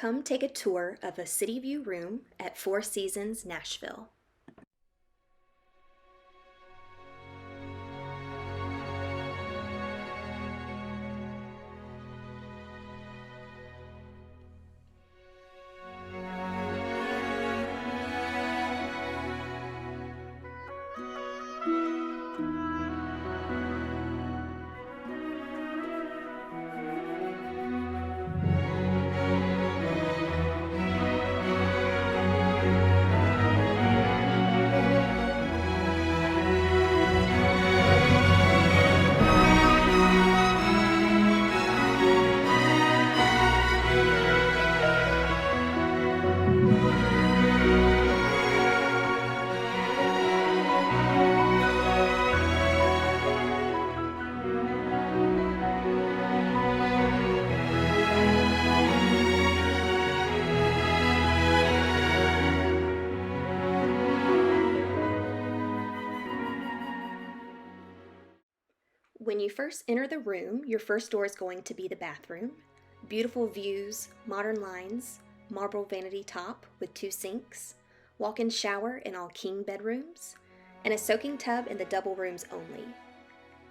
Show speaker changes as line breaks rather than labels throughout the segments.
Come take a tour of a city view room at Four Seasons Nashville. When you first enter the room, your first door is going to be the bathroom. Beautiful views, modern lines, marble vanity top with 2 sinks, walk-in shower in all king bedrooms, and a soaking tub in the double rooms only.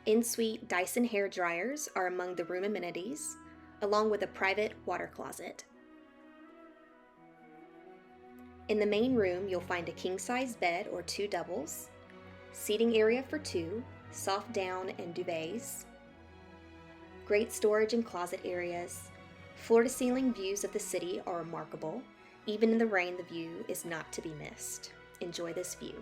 In-suite Dyson hair dryers are among the room amenities, along with a private water closet. In the main room, you'll find a king-size bed or 2 doubles, seating area for 2, soft down and duvets, great storage and closet areas. Floor-to-ceiling views of the city are remarkable. Even in the rain, the view is not to be missed. Enjoy this view.